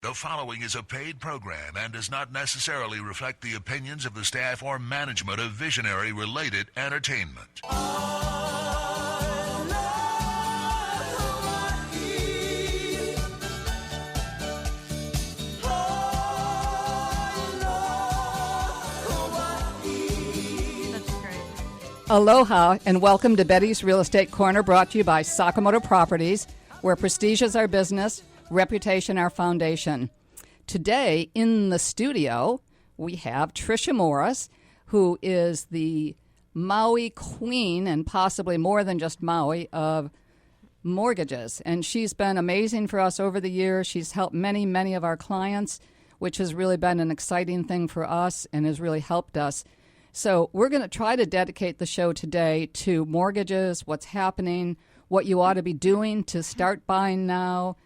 The following is a paid program and does not necessarily reflect the opinions of the staff or management of Visionary-related entertainment. Aloha and welcome to Betty's Real Estate Corner, brought to you by Sakamoto Properties, where prestige is our business, reputation our foundation. Today in the studio we have Tricia Morris, who is the Maui queen, and possibly more than just Maui, of mortgages. And she's been amazing for us over the years. She's helped many of our clients, which has really been an exciting thing for us and has really helped us. So we're going to try to dedicate the show today to mortgages, what's happening, what you ought to be doing to start buying now,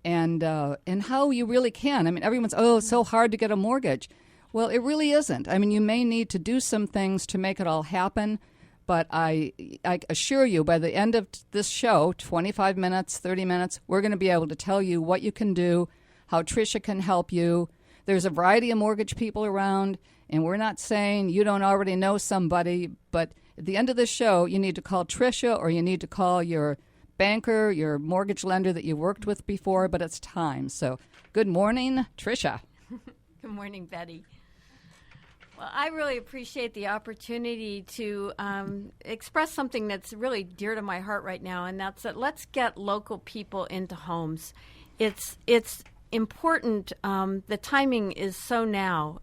and how you really can. I mean, everyone's, it's so hard to get a mortgage. Well, it really isn't. I mean, you may need to do some things to make it all happen, but I assure you, by the end of this show, 25 minutes, 30 minutes, we're going to be able to tell you what you can do, how Tricia can help you. There's a variety of mortgage people around, and we're not saying you don't already know somebody, but at the end of this show, you need to call Tricia or you need to call your banker, your mortgage lender that you worked with before, but it's time. So good morning, Tricia. Good morning, Betty. Well, I really appreciate the opportunity to express something that's really dear to my heart right now, and that's that let's get local people into homes. It's important. The timing is so now.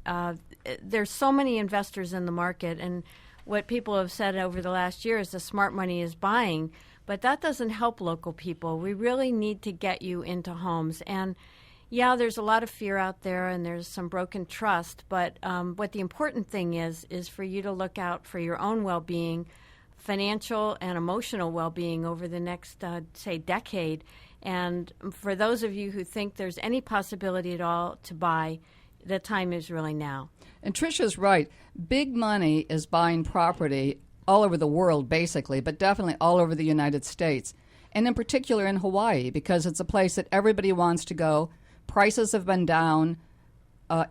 There's so many investors in the market, and what people have said over the last year is the smart money is buying, but that doesn't help local people. We really need to get you into homes. And yeah, there's a lot of fear out there and there's some broken trust, but what the important thing is for you to look out for your own well-being, financial and emotional well-being over the next, say, decade. And for those of you who think there's any possibility at all to buy, the time is really now. And Tricia's right. Big money is buying property all over the world, basically, but definitely all over the United States, and in particular in Hawaii, because it's a place that everybody wants to go. Prices have been down.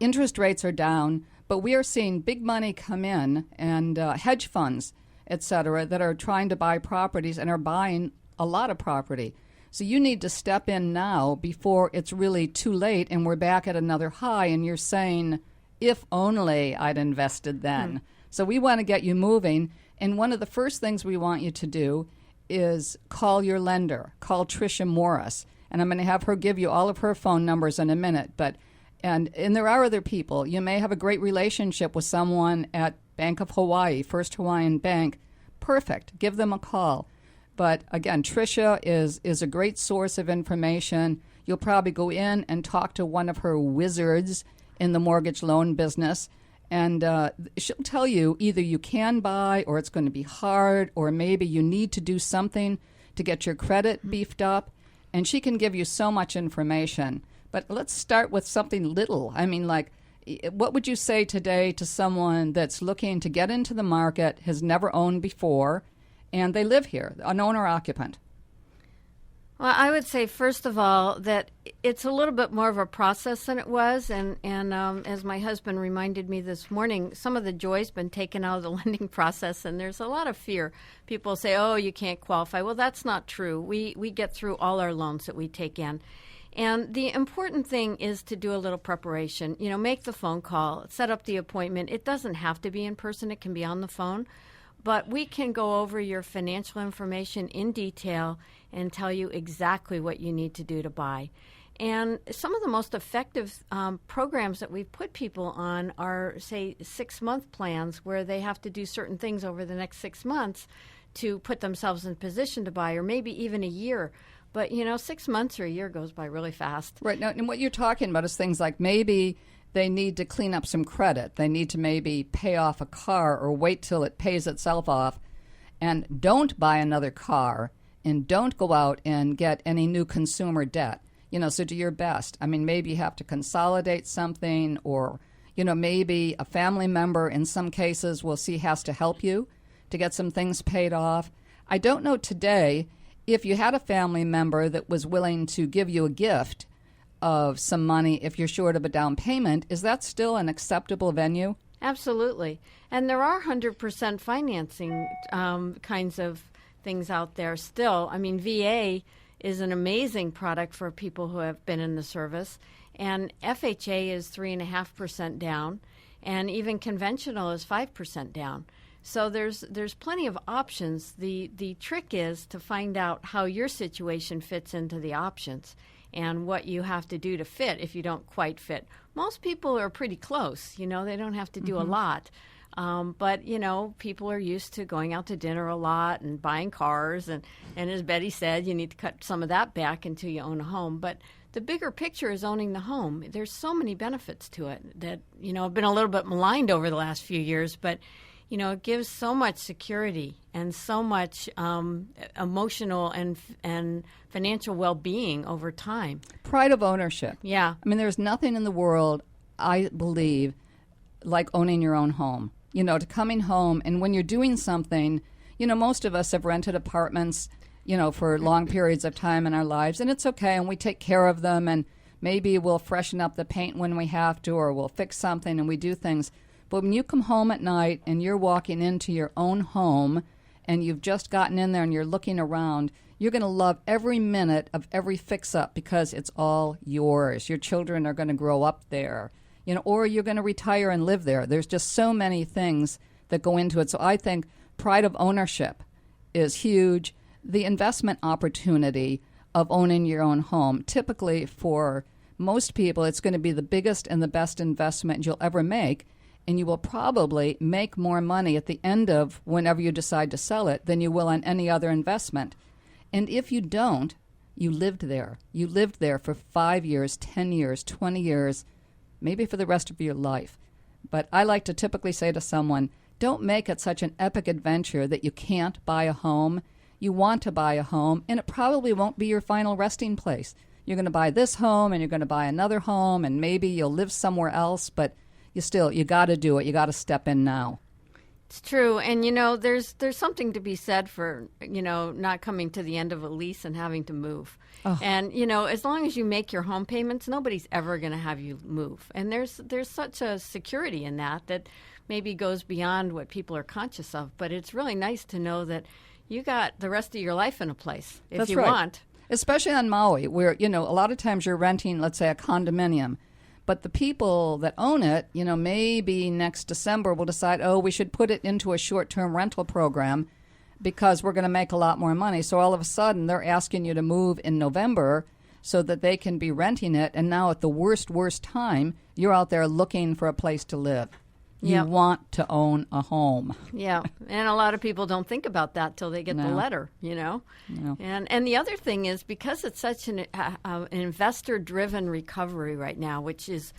Interest rates are down. But we are seeing big money come in, and hedge funds, et cetera, that are trying to buy properties and are buying a lot of property. So you need to step in now before it's really too late and we're back at another high and you're saying, if only I'd invested then. So we want to get you moving. And one of the first things we want you to do is call your lender. Call Tricia Morris. And I'm going to have her give you all of her phone numbers in a minute. And there are other people. You may have a great relationship with someone at Bank of Hawaii, First Hawaiian Bank. Perfect. Give them a call. But again, Tricia is a great source of information. You'll probably go in and talk to one of her wizards in the mortgage loan business, and she'll tell you either you can buy or it's going to be hard, or maybe you need to do something to get your credit beefed up, and she can give you so much information. But let's start with something little. I mean, like, what would you say today to someone that's looking to get into the market, has never owned before, and they live here, an owner-occupant? Well, I would say, first of all, that it's a little bit more of a process than it was. And as my husband reminded me this morning, some of the joy's been taken out of the lending process, and there's a lot of fear. People say, you can't qualify. Well, that's not true. We get through all our loans that we take in. And the important thing is to do a little preparation. Make the phone call, set up the appointment. It doesn't have to be in person. It can be on the phone. But we can go over your financial information in detail and tell you exactly what you need to do to buy. And some of the most effective programs that we've put people on are, say, 6-month plans where they have to do certain things over the next 6 months to put themselves in position to buy, or maybe even a year. But, 6 months or a year goes by really fast. Right. Now, and what you're talking about is things like maybe they need to clean up some credit. They need to maybe pay off a car or wait till it pays itself off. And don't buy another car, and don't go out and get any new consumer debt. So do your best. I mean, maybe you have to consolidate something, or, maybe a family member in some cases has to help you to get some things paid off. I don't know today if you had a family member that was willing to give you a gift of some money if you're short of a down payment, is that still an acceptable venue? Absolutely. And there are 100% financing kinds of things out there still. I mean, VA is an amazing product for people who have been in the service, and FHA is 3.5% down, and even conventional is 5% down. So there's plenty of options. The trick is to find out how your situation fits into the options and what you have to do to fit if you don't quite fit. Most people are pretty close. They don't have to do a lot. But, people are used to going out to dinner a lot and buying cars. And as Betty said, you need to cut some of that back until you own a home. But the bigger picture is owning the home. There's so many benefits to it that, have been a little bit maligned over the last few years. But, it gives so much security and so much emotional and financial well-being over time. Pride of ownership. Yeah. I mean, there's nothing in the world, I believe, like owning your own home. To coming home, and when you're doing something, most of us have rented apartments, for long periods of time in our lives, and it's okay, and we take care of them, and maybe we'll freshen up the paint when we have to, or we'll fix something, and we do things. But when you come home at night and you're walking into your own home and you've just gotten in there and you're looking around, you're going to love every minute of every fix-up because it's all yours. Your children are going to grow up there, or you're going to retire and live there. There's just so many things that go into it. So I think pride of ownership is huge. The investment opportunity of owning your own home, typically for most people, it's going to be the biggest and the best investment you'll ever make. And you will probably make more money at the end of whenever you decide to sell it than you will on any other investment. And if you don't, you lived there. You lived there for 5 years, 10 years, 20 years, maybe for the rest of your life. But I like to typically say to someone, don't make it such an epic adventure that you can't buy a home. You want to buy a home, and it probably won't be your final resting place. You're going to buy this home, and you're going to buy another home, and maybe you'll live somewhere else, but you got to do it. You got to step in now. It's true. And, there's something to be said for, not coming to the end of a lease and having to move. Oh. And, as long as you make your home payments, nobody's ever going to have you move. And there's such a security in that maybe goes beyond what people are conscious of. But it's really nice to know that you got the rest of your life in a place if That's you right. want. Especially on Maui, where, a lot of times you're renting, let's say, a condominium. But the people that own it, maybe next December will decide, we should put it into a short-term rental program because we're going to make a lot more money. So all of a sudden, they're asking you to move in November so that they can be renting it. And now at the worst time, you're out there looking for a place to live. You want to own a home. Yeah, and a lot of people don't think about that till they get the letter, No. And the other thing is, because it's such an investor-driven recovery right now, which is,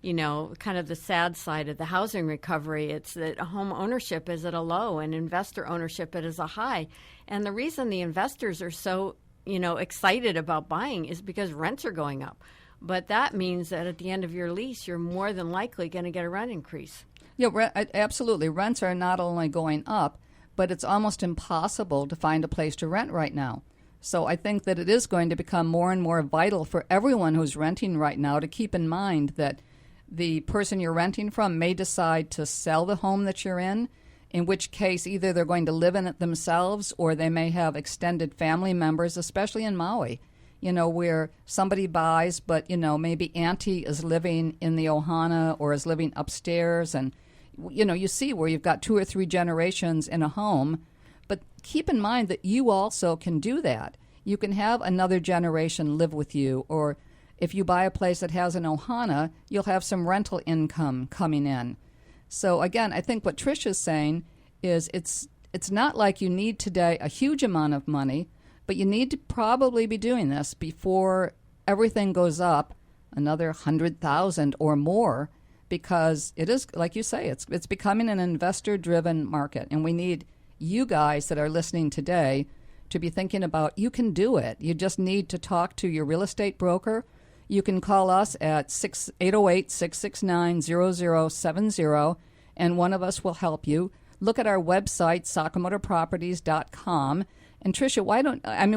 kind of the sad side of the housing recovery, it's that home ownership is at a low and investor ownership is a high. And the reason the investors are so, excited about buying is because rents are going up. But that means that at the end of your lease, you're more than likely going to get a rent increase. Yeah, absolutely. Rents are not only going up, but it's almost impossible to find a place to rent right now. So I think that it is going to become more and more vital for everyone who's renting right now to keep in mind that the person you're renting from may decide to sell the home that you're in which case either they're going to live in it themselves or they may have extended family members, especially in Maui, where somebody buys, but, maybe auntie is living in the ohana or is living upstairs. And, you see where you've got 2 or 3 generations in a home. But keep in mind that you also can do that. You can have another generation live with you. Or if you buy a place that has an ohana, you'll have some rental income coming in. So, again, I think what Tricia's saying is it's not like you need today a huge amount of money, but you need to probably be doing this before everything goes up another 100,000 or more, because it is, like you say, it's becoming an investor-driven market, and we need you guys that are listening today to be thinking about you can do it. You just need to talk to your real estate broker. You can call us at 808-669-0070, and one of us will help you. Look at our website, sakamotoproperties.com, And Tricia,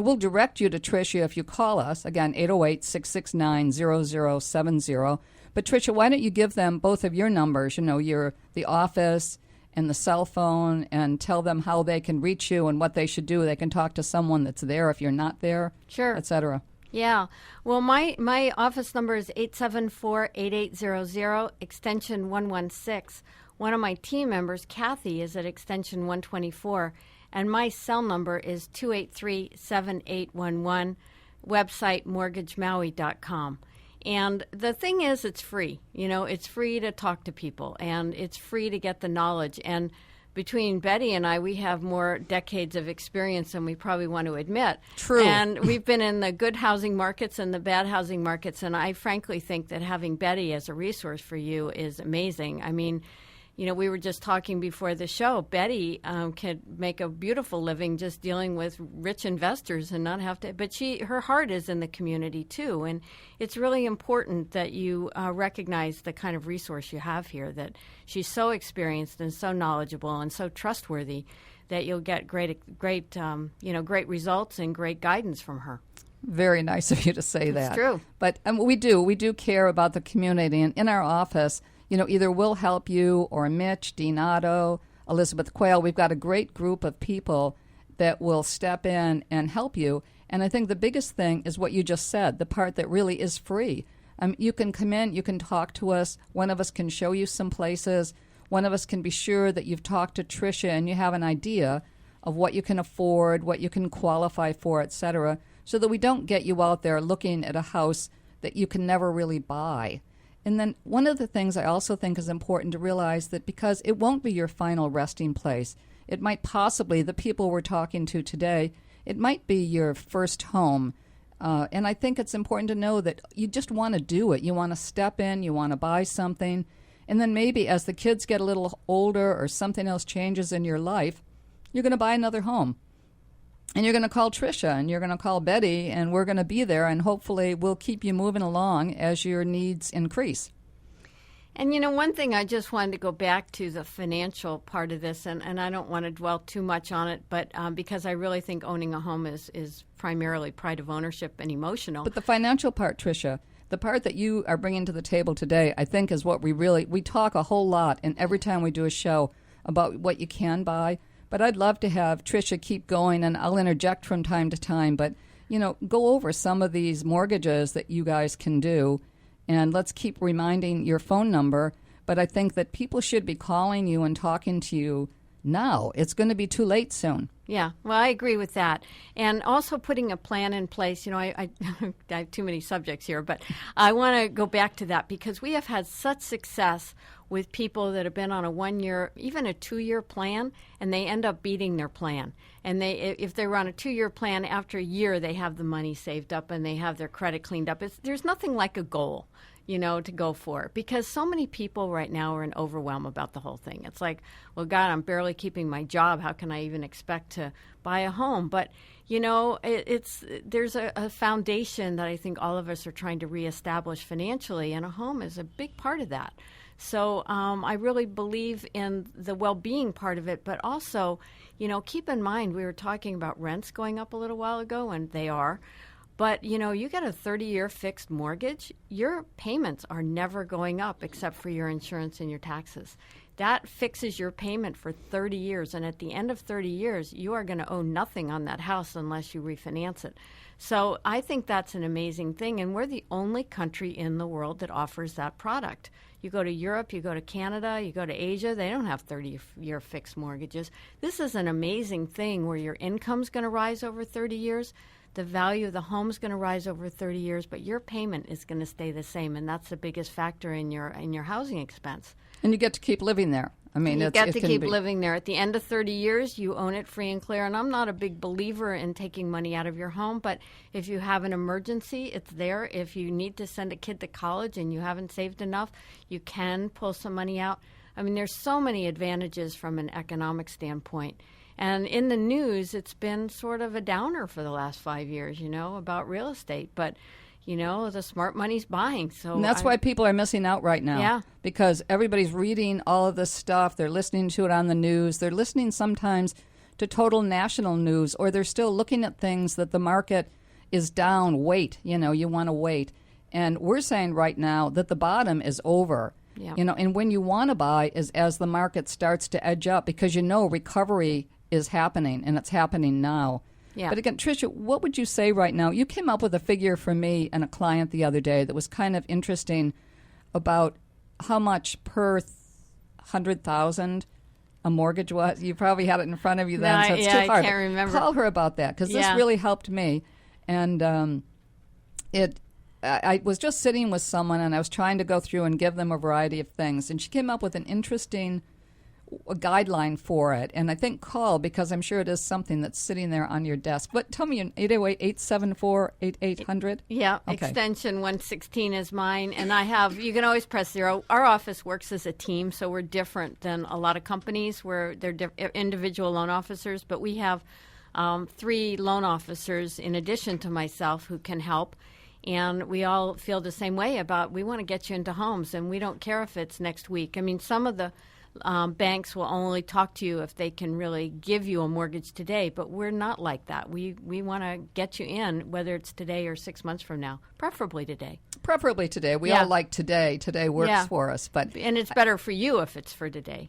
we'll direct you to Tricia if you call us. Again, 808-669-0070. But Tricia, why don't you give them both of your numbers, the office and the cell phone, and tell them how they can reach you and what they should do. They can talk to someone that's there if you're not there, sure, etc. Yeah. Well, my office number is 874-8800, extension 116. One of my team members, Kathy, is at extension 124, and my cell number is 283-7811, website mortgagemaui.com. And the thing is, it's free. It's free to talk to people, and it's free to get the knowledge. And between Betty and I, we have more decades of experience than we probably want to admit. True. And we've been in the good housing markets and the bad housing markets, and I frankly think that having Betty as a resource for you is amazing. I mean, we were just talking before the show. Betty can make a beautiful living just dealing with rich investors and not have to. But her heart is in the community too, and it's really important that you recognize the kind of resource you have here. That she's so experienced and so knowledgeable and so trustworthy that you'll get great results and great guidance from her. Very nice of you to say that. It's true. But we do care about the community, and in our office, either we'll help you or Mitch, Dean Otto, Elizabeth Quayle. We've got a great group of people that will step in and help you. And I think the biggest thing is what you just said, the part that really is free. You can come in, you can talk to us. One of us can show you some places. One of us can be sure that you've talked to Tricia and you have an idea of what you can afford, what you can qualify for, etc., so that we don't get you out there looking at a house that you can never really buy. And then one of the things I also think is important to realize that because it won't be your final resting place, it might possibly, the people we're talking to today, it might be your first home. And I think it's important to know that you just want to do it. You want to step in, you want to buy something. And then maybe as the kids get a little older or something else changes in your life, you're going to buy another home. And you're going to call Tricia and you're going to call Betty, and we're going to be there, and hopefully we'll keep you moving along as your needs increase. And, one thing I just wanted to go back to the financial part of this, and I don't want to dwell too much on it, but because I really think owning a home is primarily pride of ownership and emotional. But the financial part, Tricia, the part that you are bringing to the table today, I think is what we talk a whole lot, and every time we do a show about what you can buy. But I'd love to have Tricia keep going, and I'll interject from time to time. But, go over some of these mortgages that you guys can do, and let's keep reminding your phone number. But I think that people should be calling you and talking to you now. It's going to be too late soon. Yeah, well, I agree with that. And also putting a plan in place. I have too many subjects here, but I want to go back to that because we have had such success with people that have been on a 1 year, even a 2 year plan, and they end up beating their plan. And if they were on a 2 year plan, after a year, they have the money saved up and they have their credit cleaned up. There's nothing like a goal, to go for, because so many people right now are in overwhelm about the whole thing. It's like, well, God, I'm barely keeping my job. How can I even expect to buy a home? But, there's a foundation that I think all of us are trying to reestablish financially, and a home is a big part of that. So I really believe in the well-being part of it, but also, keep in mind, we were talking about rents going up a little while ago, and they are. But, you get a 30-year fixed mortgage, your payments are never going up except for your insurance and your taxes. That fixes your payment for 30 years, and at the end of 30 years, you are going to owe nothing on that house unless you refinance it. So I think that's an amazing thing, and we're the only country in the world that offers that product. You go to Europe, you go to Canada, you go to Asia, they don't have 30-year fixed mortgages. This is an amazing thing where your income's going to rise over 30 years, the value of the home's going to rise over 30 years, but your payment is going to stay the same, and that's the biggest factor in your housing expense. And you get to keep living there. I mean, you get to keep living there. At the end of 30 years, you own it free and clear. And I'm not a big believer in taking money out of your home, but if you have an emergency, it's there. If you need to send a kid to college and you haven't saved enough, you can pull some money out. I mean, there's so many advantages from an economic standpoint. And in the news, it's been sort of a downer for the last 5 years, about real estate. But the smart money's buying. So and that's why people are missing out right now. Yeah. Because everybody's reading all of this stuff. They're listening to it on the news. They're listening sometimes to total national news, or they're still looking at things that the market is down. Wait, you want to wait. And we're saying right now that the bottom is over. Yeah. And when you want to buy is as the market starts to edge up, because recovery is happening, and it's happening now. Yeah. But again, Tricia, what would you say right now? You came up with a figure for me and a client the other day that was kind of interesting about how much per 100,000 a mortgage was. You probably had it in front of you then, No, so it's yeah, too far. I can't remember. Call her about that, because this Yeah. really helped me. And I was just sitting with someone, and I was trying to go through and give them a variety of things, and she came up with an interesting guideline for it. And I think call, because I'm sure it is something that's sitting there on your desk. But tell me, 808-874-8800? Yeah, Okay. extension 116 is mine, and you can always press 0. Our office works as a team, so we're different than a lot of companies where they're individual loan officers, but we have 3 loan officers in addition to myself who can help. And we all feel the same way about, we want to get you into homes, and we don't care if it's next week. I mean, some of the banks will only talk to you if they can really give you a mortgage today, but we're not like that. We want to get you in, whether it's today or 6 months from now, preferably today. Preferably today. We Yeah. all like today. Today works Yeah. for us. But And it's better for you if it's for today.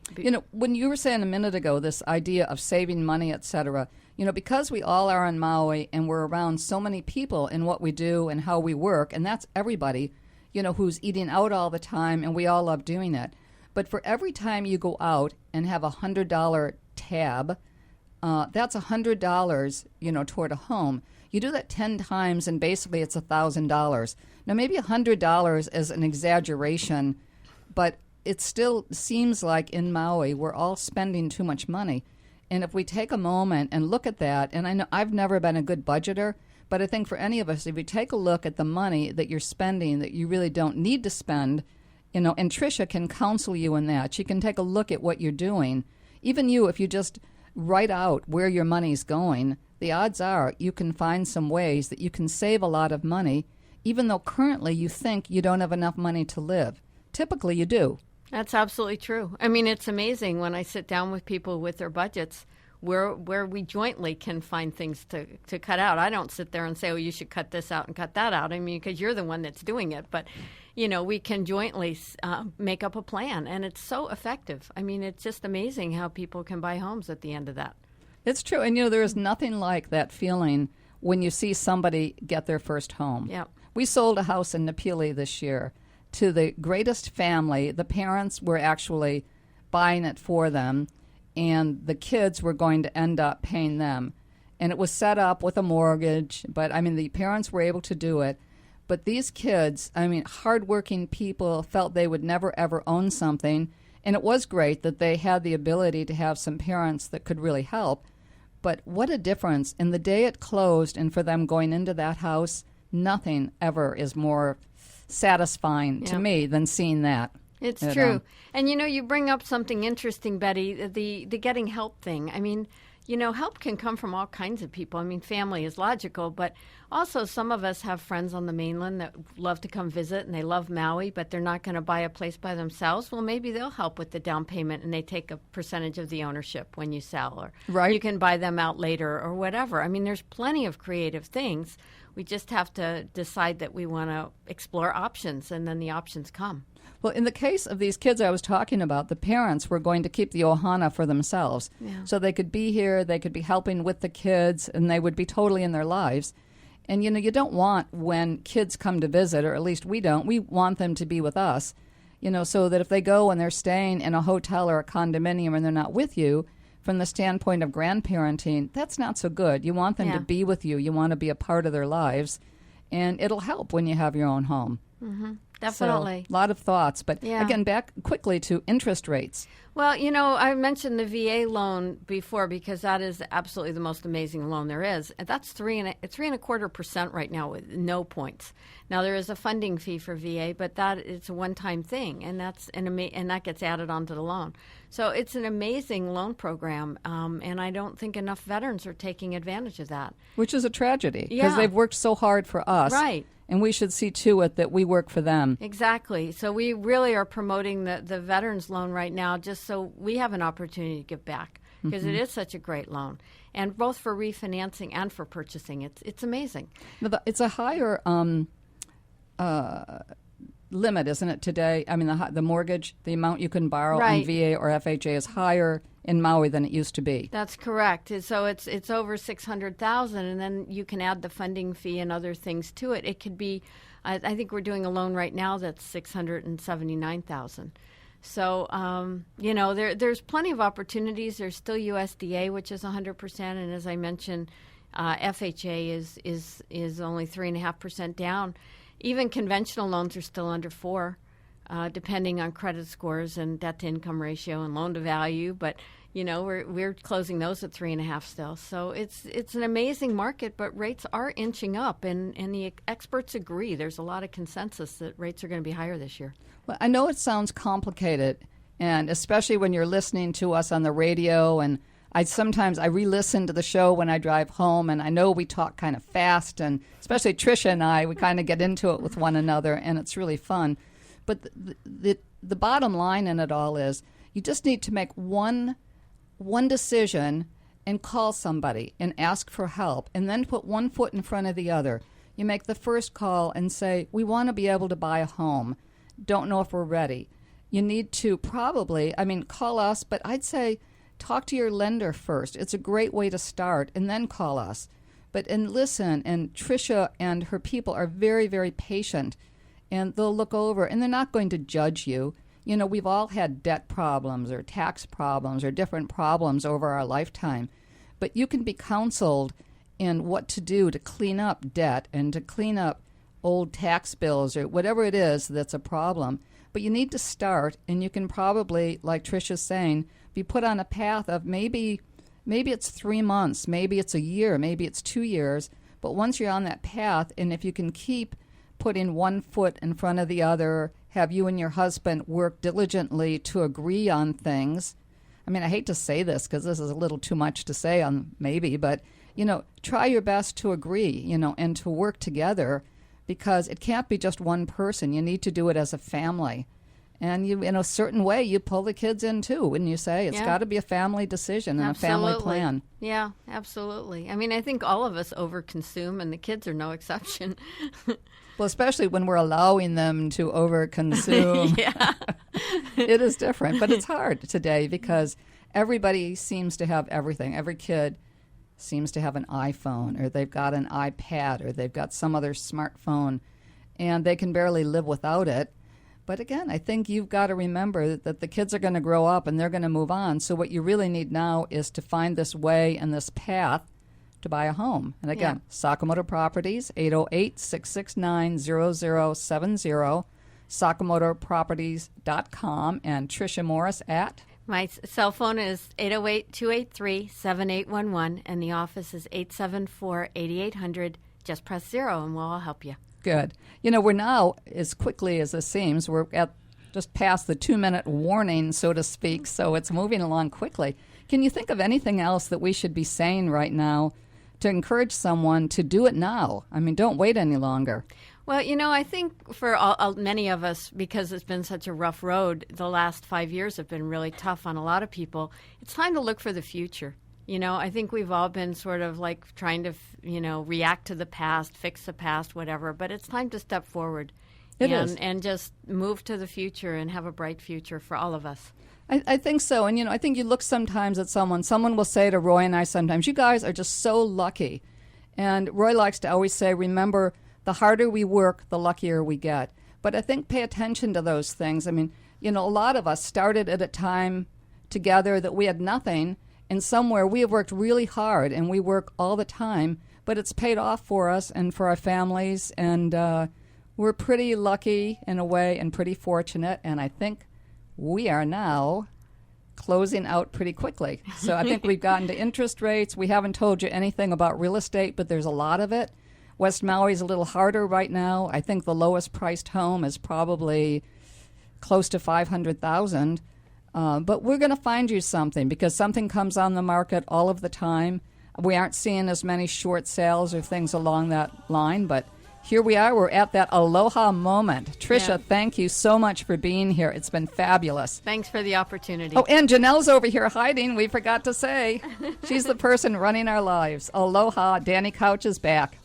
when you were saying a minute ago, this idea of saving money, et cetera, because we all are on Maui and we're around so many people in what we do and how we work, and that's everybody, who's eating out all the time, and we all love doing it. But for every time you go out and have a $100 tab, that's $100, toward a home. You do that 10 times, and basically it's $1,000. Now, maybe $100 is an exaggeration, but it still seems like in Maui we're all spending too much money. And if we take a moment and look at that, and I know I've never been a good budgeter, but I think for any of us, if you take a look at the money that you're spending that you really don't need to spend, and Tricia can counsel you in that. She can take a look at what you're doing. Even you, if you just write out where your money's going, the odds are you can find some ways that you can save a lot of money, even though currently you think you don't have enough money to live. Typically you do. That's absolutely true. I mean, it's amazing when I sit down with people with their budgets where we jointly can find things to cut out. I don't sit there and say, oh, you should cut this out and cut that out. I mean, because you're the one that's doing it. But, we can jointly make up a plan, and it's so effective. I mean, it's just amazing how people can buy homes at the end of that. It's true. And, there is nothing like that feeling when you see somebody get their first home. Yeah. We sold a house in Napili this year to the greatest family. The parents were actually buying it for them, and the kids were going to end up paying them. And it was set up with a mortgage, but, the parents were able to do it. But these kids, hardworking people, felt they would never, ever own something. And it was great that they had the ability to have some parents that could really help. But what a difference. In the day it closed, and for them going into that house, nothing ever is more satisfying to me than seeing that. It's true. And, you bring up something interesting, Betty, the getting help thing. Help can come from all kinds of people. Family is logical, but also some of us have friends on the mainland that love to come visit, and they love Maui, but they're not going to buy a place by themselves. Well, maybe they'll help with the down payment, and they take a percentage of the ownership when you sell, or you can buy them out later or whatever. There's plenty of creative things. We just have to decide that we want to explore options, and then the options come. Well, in the case of these kids I was talking about, the parents were going to keep the ohana for themselves. Yeah. So they could be here, they could be helping with the kids, and they would be totally in their lives. And, you don't want when kids come to visit, or at least we don't, we want them to be with us, so that if they go and they're staying in a hotel or a condominium and they're not with you, from the standpoint of grandparenting, that's not so good. You want them to be with you. You want to be a part of their lives. And it'll help when you have your own home. Mm-hmm. Definitely. So, a lot of thoughts. But again, back quickly to interest rates. Well, I mentioned the VA loan before because that is absolutely the most amazing loan there is. And that's 3.25% right now with no points. Now there is a funding fee for VA, but that is a one-time thing, and and that gets added onto the loan. So it's an amazing loan program, and I don't think enough veterans are taking advantage of that. Which is a tragedy because they've worked so hard for us. Right. And we should see to it that we work for them. Exactly. So we really are promoting the veterans loan right now just so we have an opportunity to give back. because it is such a great loan, and both for refinancing and for purchasing. It's amazing. It's a higher limit, isn't it, today? I mean, the mortgage, the amount you can borrow on VA or FHA is higher in Maui than it used to be. That's correct. So it's over $600,000, and then you can add the funding fee and other things to it. It could be, I think we're doing a loan right now that's $679,000. So there's plenty of opportunities. There's still USDA, which is 100%, and as I mentioned, FHA is only 3.5% down. Even conventional loans are still under 4%. Depending on credit scores and debt-to-income ratio and loan-to-value, but we're closing those at 3.5 still. So it's an amazing market, but rates are inching up, and the experts agree. There's a lot of consensus that rates are going to be higher this year. Well, I know it sounds complicated, and especially when you're listening to us on the radio, and I re-listen to the show when I drive home, and I know we talk kind of fast, and especially Tricia and I, we kind of get into it with one another, and it's really fun. But the bottom line in it all is you just need to make one decision and call somebody and ask for help, and then put one foot in front of the other. You make the first call and say, we want to be able to buy a home. Don't know if we're ready. You need to call us, but I'd say talk to your lender first. It's a great way to start, and then call us. And listen, and Tricia and her people are very, very patient. And they'll look over, and they're not going to judge you. We've all had debt problems or tax problems or different problems over our lifetime. But you can be counseled in what to do to clean up debt and to clean up old tax bills or whatever it is that's a problem. But you need to start, and you can probably, like Tricia's saying, be put on a path of maybe it's 3 months, maybe it's a year, maybe it's 2 years. But once you're on that path, and if you can keep putting one foot in front of the other, have you and your husband work diligently to agree on things. I mean, I hate to say this because this is a little too much to say on maybe, but, try your best to agree, and to work together, because it can't be just one person. You need to do it as a family. And you, in a certain way, you pull the kids in too, wouldn't you say? It's got to be a family decision and a family plan. Yeah, absolutely. I mean, I think all of us overconsume, and the kids are no exception. Well, especially when we're allowing them to overconsume. Yeah. It is different, but it's hard today because everybody seems to have everything. Every kid seems to have an iPhone, or they've got an iPad, or they've got some other smartphone, and they can barely live without it. But again, I think you've got to remember that the kids are going to grow up and they're going to move on. So what you really need now is to find this way and this path to buy a home. And again, Sakamoto Properties, 808-669-0070, sakamotoproperties.com, and Tricia Morris at? My cell phone is 808-283-7811, and the office is 874-8800. Just press 0 and we'll all help you. Good. We're now, as quickly as this seems, we're at just past the 2-minute warning, so to speak, so it's moving along quickly. Can you think of anything else that we should be saying right now to encourage someone to do it now? I mean, don't wait any longer. Well, I think for many of us, because it's been such a rough road, the last 5 years have been really tough on a lot of people. It's time to look for the future. I think we've all been sort of like trying to, react to the past, fix the past, whatever. But it's time to step forward and just move to the future and have a bright future for all of us. I think so. And, I think you look sometimes at someone will say to Roy and I sometimes, you guys are just so lucky. And Roy likes to always say, remember, the harder we work, the luckier we get. But I think pay attention to those things. I mean, a lot of us started at a time together that we had nothing. And somewhere we have worked really hard, and we work all the time, but it's paid off for us and for our families, and we're pretty lucky in a way and pretty fortunate, and I think we are now closing out pretty quickly. So I think we've gotten to interest rates. We haven't told you anything about real estate, but there's a lot of it. West Maui is a little harder right now. I think the lowest priced home is probably close to $500,000. But we're going to find you something, because something comes on the market all of the time. We aren't seeing as many short sales or things along that line, but here we are. We're at that aloha moment. Tricia, Yeah. thank you so much for being here. It's been fabulous. Thanks for the opportunity. Oh, and Janelle's over here hiding. We forgot to say. She's the person running our lives. Aloha. Danny Couch is back.